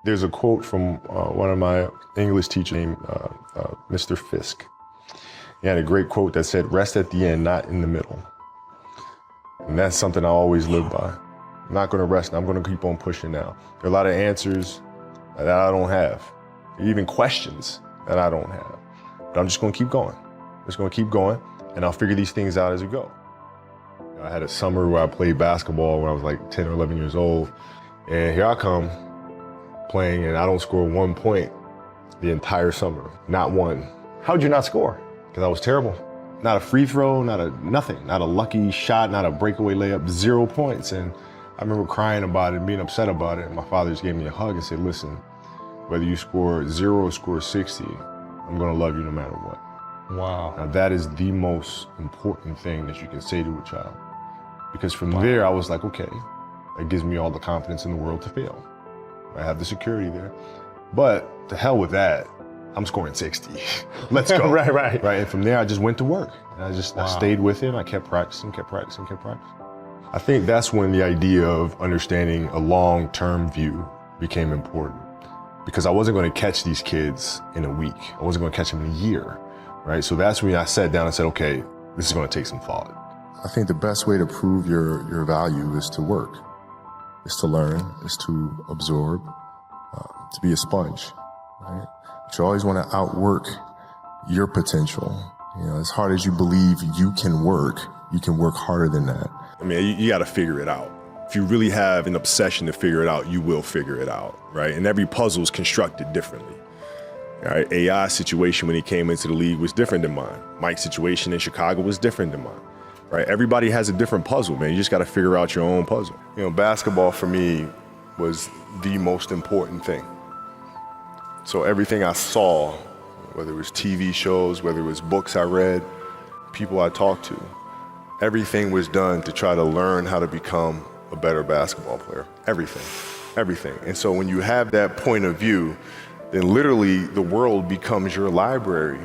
There's a quote from one of my English teachers named Mr. Fisk. He had a great quote that said, "Rest at the end, not in the middle." And that's something I always live by. I'm not gonna rest, I'm gonna keep on pushing now. There are a lot of answers that I don't have, even questions that I don't have. But I'm just gonna keep going. I'm just gonna keep going, and I'll figure these things out as we go. I had a summer where I played basketball when I was like 10 or 11 years old, and here I come playing, and I don't score 1 point the entire summer, not one. How'd you not score? Because I was terrible. Not a free throw, nothing, not a lucky shot, not a breakaway layup, 0 points. And I remember crying about it and being upset about it. And my father just gave me a hug and said, "Listen, whether you score 0 or score 60, I'm gonna love you no matter what." Wow. Now that is the most important thing that you can say to a child. Because from there, I was like, okay, that gives me all the confidence in the world to fail. I have the security there. But to hell with that, I'm scoring 60. Let's go. Right. And from there, I just went to work. And I stayed with it. I kept practicing. I think that's when the idea of understanding a long-term view became important. Because I wasn't going to catch these kids in a week. I wasn't going to catch them in a year, right? So that's when I sat down and said, okay, this is going to take some thought. I think the best way to prove your value is to work, is to learn, is to absorb, to be a sponge, right? But you always want to outwork your potential. You know, as hard as you believe you can work harder than that. I mean, you got to figure it out. If you really have an obsession to figure it out, you will figure it out, right? And every puzzle is constructed differently. All right, AI's situation when he came into the league was different than mine. Mike's situation in Chicago was different than mine, right? Everybody has a different puzzle, man. You just got to figure out your own puzzle. You know, basketball for me was the most important thing. So everything I saw, whether it was TV shows, whether it was books I read, people I talked to, everything was done to try to learn how to become a better basketball player. Everything. And so when you have that point of view, then literally the world becomes your library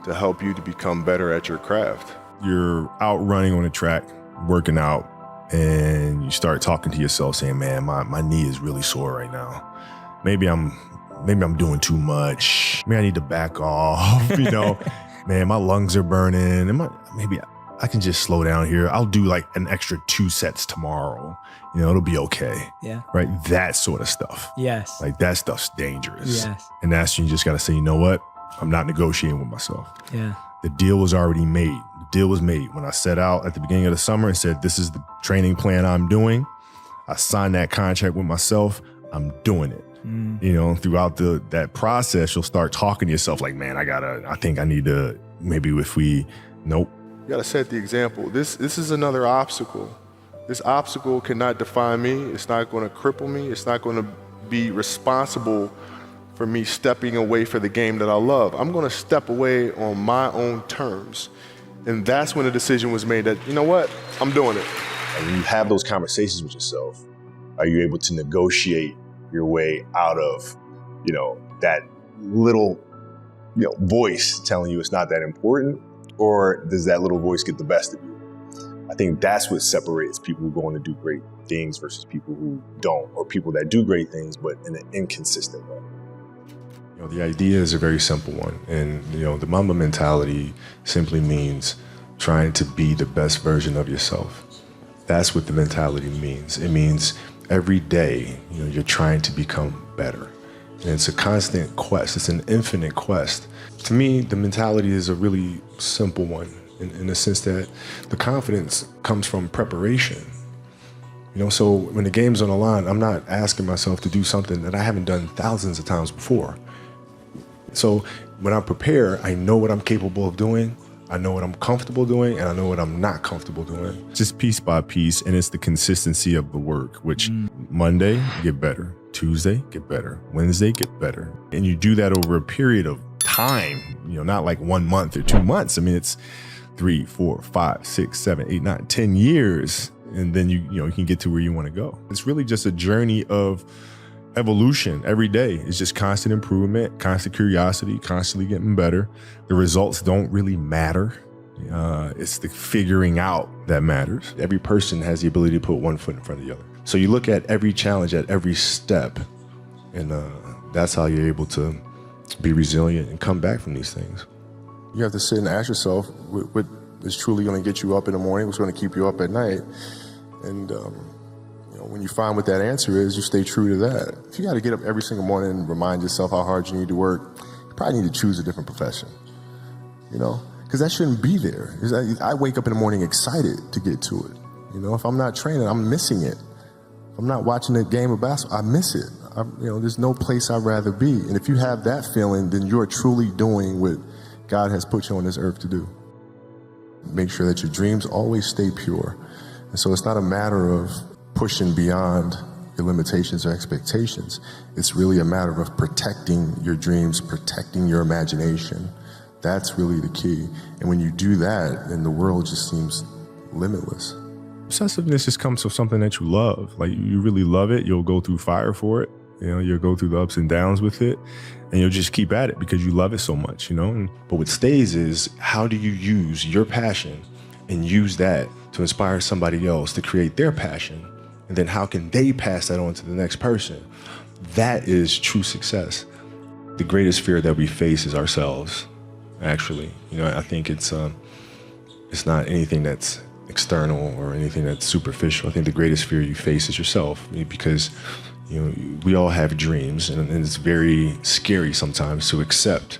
to help you to become better at your craft. You're out running on the track, working out, and you start talking to yourself saying, man, my knee is really sore right now. Maybe I'm doing too much. Maybe I need to back off, you know. Man, my lungs are burning. Maybe I can just slow down here. I'll do like an extra 2 sets tomorrow. You know, it'll be okay. Yeah. Right? That sort of stuff. Yes. Like that stuff's dangerous. Yes. And that's when you just got to say, you know what? I'm not negotiating with myself. Yeah. The deal was already made. The deal was made when I set out at the beginning of the summer and said, this is the training plan I'm doing. I signed that contract with myself. I'm doing it. You know, throughout that process, you'll start talking to yourself like, man, I think I need to, maybe if we, nope. You gotta set the example. This is another obstacle. This obstacle cannot define me. It's not gonna cripple me. It's not gonna be responsible for me stepping away for the game that I love. I'm gonna step away on my own terms. And that's when the decision was made that, you know what, I'm doing it. And when you have those conversations with yourself, are you able to negotiate your way out of, you know, that little, you know, voice telling you it's not that important? Or does that little voice get the best of you? I think that's what separates people who go on to do great things versus people who don't, or people that do great things, but in an inconsistent way. You know, the idea is a very simple one. And, you know, the Mamba mentality simply means trying to be the best version of yourself. That's what the mentality means. It means every day, you know, you're trying to become better. And it's a constant quest. It's an infinite quest. To me, the mentality is a really simple one in the sense that the confidence comes from preparation. You know, so when the game's on the line, I'm not asking myself to do something that I haven't done thousands of times before. So when I prepare, I know what I'm capable of doing. I know what I'm comfortable doing, and I know what I'm not comfortable doing. Just piece by piece, and it's the consistency of the work, which Monday, get better. Tuesday, get better. Wednesday, get better. And you do that over a period of time, you know, not like 1 month or 2 months. I mean, it's 3, 4, 5, 6, 7, 8, 9, 10 years. And then you can get to where you want to go. It's really just a journey of evolution. Every day is just constant improvement, constant curiosity, constantly getting better. The results don't really matter. It's the figuring out that matters. Every person has the ability to put one foot in front of the other. So you look at every challenge at every step And that's how you're able to be resilient and come back from these things. You have to sit and ask yourself what is truly going to get you up in the morning, what's going to keep you up at night. And when you find what that answer is, you stay true to that. If you got to get up every single morning and remind yourself how hard you need to work, you probably need to choose a different profession, because that shouldn't be there. I wake up in the morning excited to get to it. If I'm not training, I'm missing it. If I'm not watching a game of basketball, I miss it. There's no place I'd rather be. And if you have that feeling, then you're truly doing what God has put you on this earth to do. Make sure that your dreams always stay pure. And so it's not a matter of pushing beyond your limitations or expectations. It's really a matter of protecting your dreams, protecting your imagination. That's really the key. And when you do that, then the world just seems limitless. Obsessiveness just comes from something that you love. Like, you really love it, you'll go through fire for it. You'll go through the ups and downs with it, and you'll just keep at it because you love it so much, But what stays is, how do you use your passion and use that to inspire somebody else to create their passion? And then how can they pass that on to the next person? That is true success. The greatest fear that we face is ourselves, actually. I think it's not anything that's external or anything that's superficial. I think the greatest fear you face is yourself, because we all have dreams, and it's very scary sometimes to accept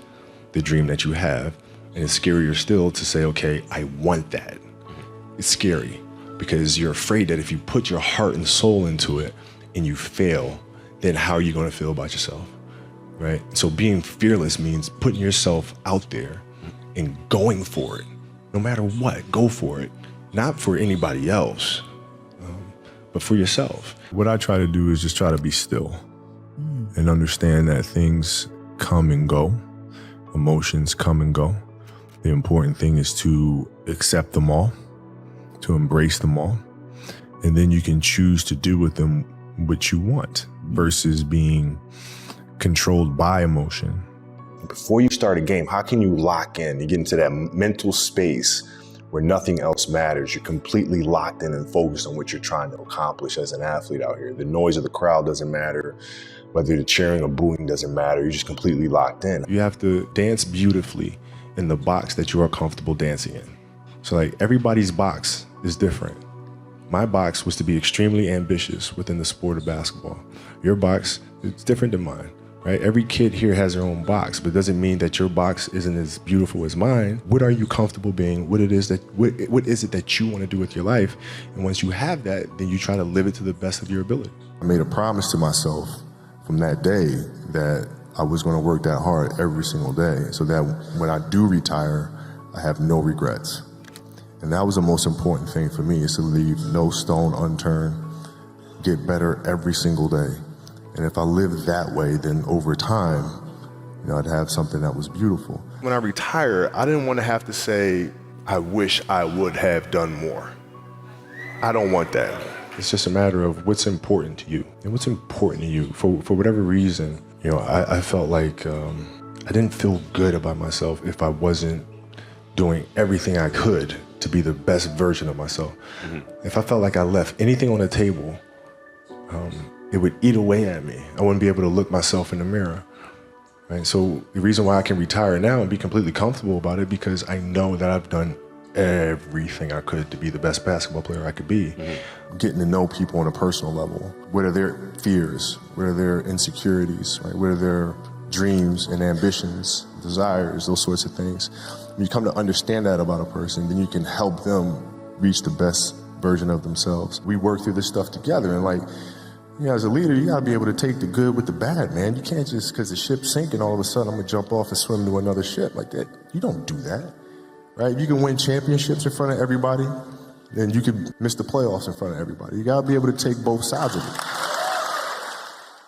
the dream that you have. And it's scarier still to say, okay, I want that. It's scary because you're afraid that if you put your heart and soul into it and you fail, then how are you going to feel about yourself, right? So being fearless means putting yourself out there and going for it. No matter what, go for it. Not for anybody else, but for yourself. What I try to do is just try to be still and understand that things come and go, emotions come and go. The important thing is to accept them all, to embrace them all, and then you can choose to do with them what you want versus being controlled by emotion. Before you start a game, how can you lock in? You get into that mental space where nothing else matters. You're completely locked in and focused on what you're trying to accomplish as an athlete out here. The noise of the crowd doesn't matter. Whether the cheering or booing doesn't matter. You're just completely locked in. You have to dance beautifully in the box that you are comfortable dancing in. So everybody's box is different. My box was to be extremely ambitious within the sport of basketball. Your box is different than mine. Right? Every kid here has their own box, but it doesn't mean that your box isn't as beautiful as mine. What are you comfortable being? What is it that you want to do with your life? And once you have that, then you try to live it to the best of your ability. I made a promise to myself from that day that I was going to work that hard every single day so that when I do retire, I have no regrets. And that was the most important thing for me, is to leave no stone unturned, get better every single day. And if I lived that way, then over time, I'd have something that was beautiful. When I retire, I didn't want to have to say, I wish I would have done more. I don't want that. It's just a matter of what's important to you. And what's important to you, for whatever reason, I felt like I didn't feel good about myself if I wasn't doing everything I could to be the best version of myself. If I felt like I left anything on the table, it would eat away at me. I wouldn't be able to look myself in the mirror, right? So the reason why I can retire now and be completely comfortable about it, because I know that I've done everything I could to be the best basketball player I could be. Getting to know people on a personal level. What are their fears? What are their insecurities, right? What are their dreams and ambitions, desires, those sorts of things. When you come to understand that about a person, then you can help them reach the best version of themselves. We work through this stuff together, and as a leader, you gotta be able to take the good with the bad, man. You can't just, because the ship's sinking, all of a sudden I'm gonna jump off and swim to another ship like that. You don't do that, right? If you can win championships in front of everybody, then you can miss the playoffs in front of everybody. You gotta be able to take both sides of it.